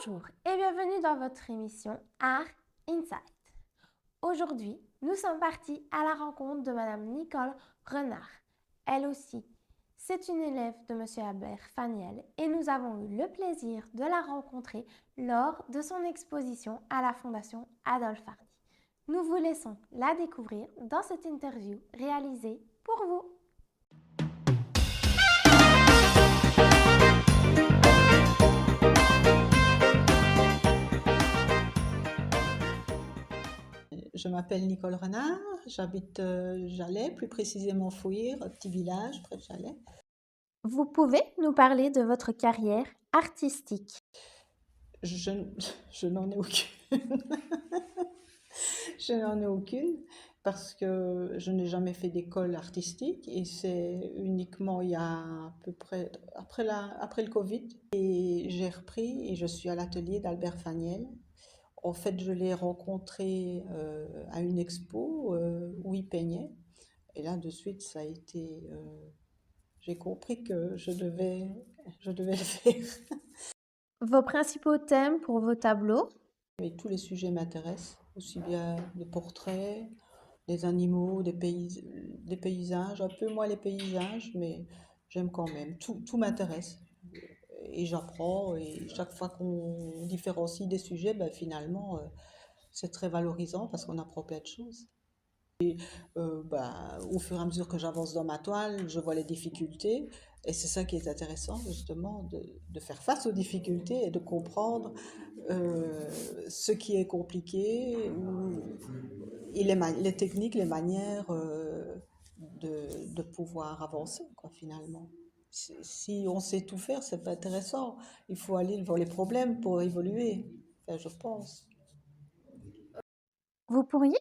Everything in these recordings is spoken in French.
Bonjour et bienvenue dans votre émission Art Insight. Aujourd'hui, nous sommes partis à la rencontre de Madame Nicole Renard. Elle aussi, c'est une élève de Monsieur Albert Faniel et nous avons eu le plaisir de la rencontrer lors de son exposition à la Fondation Adolphe Hardy. Nous vous laissons la découvrir dans cette interview réalisée pour vous. Je m'appelle Nicole Renard, j'habite Jalais, plus précisément Fouire, un petit village près de Jalais. Vous pouvez nous parler de votre carrière artistique? Je n'en ai aucune. Je n'en ai aucune parce que je n'ai jamais fait d'école artistique et c'est uniquement il y a à peu près après le Covid et j'ai repris et je suis à l'atelier d'Albert Faniel. En fait, je l'ai rencontré à une expo où il peignait. Et là, de suite, ça a été. J'ai compris que je devais le faire. Vos principaux thèmes pour vos tableaux? Et tous les sujets m'intéressent, aussi bien des portraits, des animaux, des paysages, un peu moins les paysages, mais j'aime quand même. Tout m'intéresse. Et j'apprends, et chaque fois qu'on différencie des sujets, ben, finalement, c'est très valorisant parce qu'on apprend plein de choses. Bah, au fur et à mesure que j'avance dans ma toile, je vois les difficultés. Et c'est ça qui est intéressant, justement, de faire face aux difficultés et de comprendre ce qui est compliqué et les techniques, les manières de pouvoir avancer, quoi, finalement. Si on sait tout faire, c'est pas intéressant. Il faut aller vers les problèmes pour évoluer, enfin, je pense. Vous pourriez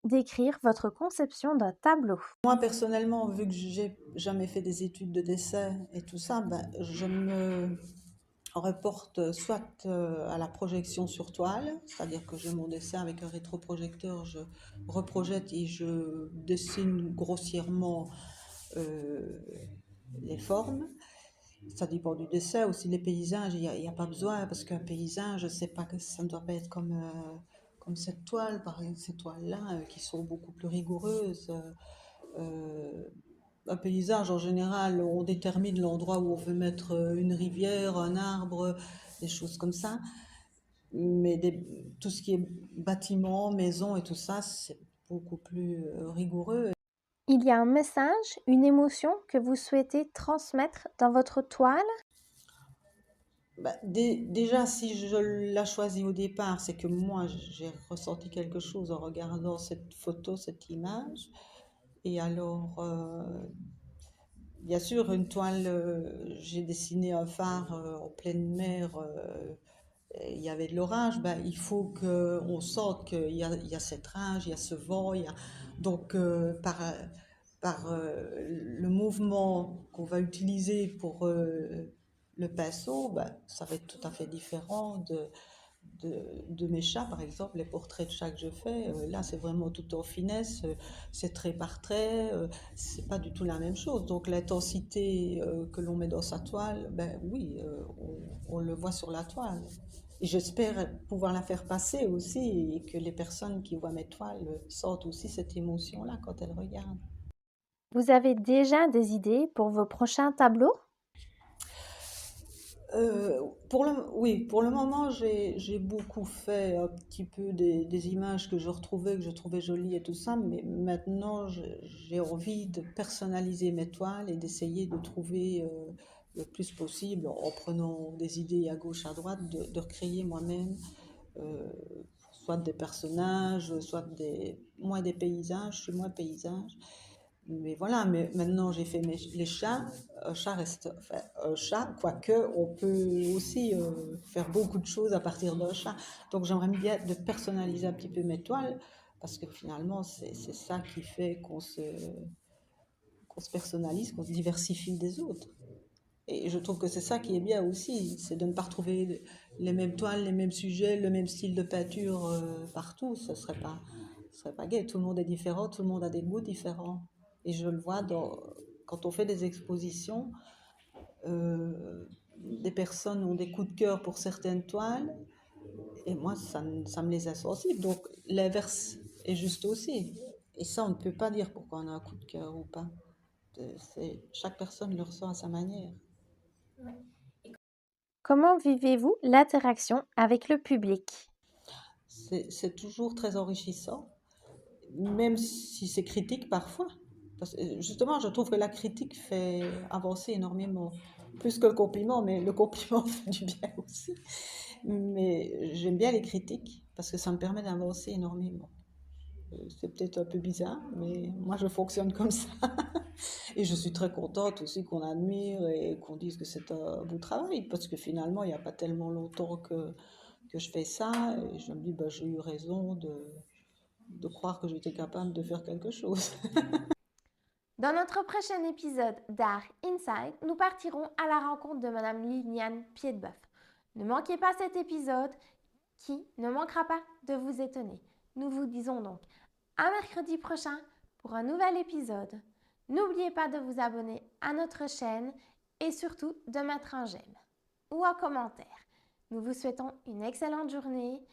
décrire votre conception d'un tableau? Moi, personnellement, vu que j'ai jamais fait des études de dessin et tout ça, ben, je me reporte soit à la projection sur toile, c'est-à-dire que j'ai mon dessin avec un rétroprojecteur, je reprojette et je dessine grossièrement euh, les formes. Ça dépend du dessin, aussi les paysages, il y a pas besoin, parce qu'un paysage, je sais pas que ça ne doit pas être comme cette toile, par exemple, ces toiles-là, qui sont beaucoup plus rigoureuses. Euh, un paysage, en général, on détermine l'endroit où on veut mettre une rivière, un arbre, des choses comme ça. Mais tout ce qui est bâtiment, maison et tout ça, c'est beaucoup plus rigoureux. Il y a un message, une émotion que vous souhaitez transmettre dans votre toile? Bah, déjà, si je l'ai choisi au départ, c'est que moi, j'ai ressenti quelque chose en regardant cette photo, cette image. Et alors, bien sûr, une toile, j'ai dessiné un phare en pleine mer, il y avait de l'orage, ben, il faut qu'on sente il y a cette rage, il y a ce vent, donc par le mouvement qu'on va utiliser pour le pinceau, ben, ça va être tout à fait différent de mes chats, par exemple, les portraits de chats que je fais, là c'est vraiment tout en finesse, c'est trait par trait, c'est pas du tout la même chose. Donc l'intensité que l'on met dans sa toile, ben oui, on le voit sur la toile. Et j'espère pouvoir la faire passer aussi et que les personnes qui voient mes toiles sentent aussi cette émotion-là quand elles regardent. Vous avez déjà des idées pour vos prochains tableaux? Oui, pour le moment, j'ai beaucoup fait un petit peu des images que je retrouvais, que je trouvais jolies et tout ça, mais maintenant, j'ai envie de personnaliser mes toiles et d'essayer de trouver le plus possible, en prenant des idées à gauche, à droite, de recréer moi-même, euh, soit des personnages, soit moins des paysages, je suis moins paysage. Mais voilà, mais maintenant j'ai fait les chats. Un chat reste, enfin, un chat, quoique on peut aussi faire beaucoup de choses à partir d'un chat. Donc j'aimerais bien de personnaliser un petit peu mes toiles, parce que finalement c'est ça qui fait qu'on se personnalise, qu'on se diversifie des autres. Et je trouve que c'est ça qui est bien aussi, c'est de ne pas retrouver les mêmes toiles, les mêmes sujets, le même style de peinture partout. Ce serait pas gai. Tout le monde est différent, tout le monde a des goûts différents. Et je le vois quand on fait des expositions, euh, des personnes ont des coups de cœur pour certaines toiles, et moi, ça me les a sensibles. Donc, l'inverse est juste aussi. Et ça, on ne peut pas dire pourquoi on a un coup de cœur ou pas. Chaque personne le ressent à sa manière. Comment vivez-vous l'interaction avec le public? C'est toujours très enrichissant, même si c'est critique parfois. Parce que justement, je trouve que la critique fait avancer énormément. Plus que le compliment, mais le compliment fait du bien aussi. Mais j'aime bien les critiques parce que ça me permet d'avancer énormément. C'est peut-être un peu bizarre, mais moi je fonctionne comme ça. Et je suis très contente aussi qu'on admire et qu'on dise que c'est un beau travail, parce que finalement, il n'y a pas tellement longtemps que je fais ça, et je me dis, bah, j'ai eu raison de croire que j'étais capable de faire quelque chose. Dans notre prochain épisode d'Art Inside, nous partirons à la rencontre de Madame Liliane Piedboeuf. Ne manquez pas cet épisode qui ne manquera pas de vous étonner. Nous vous disons donc à mercredi prochain pour un nouvel épisode. N'oubliez pas de vous abonner à notre chaîne et surtout de mettre un j'aime ou un commentaire. Nous vous souhaitons une excellente journée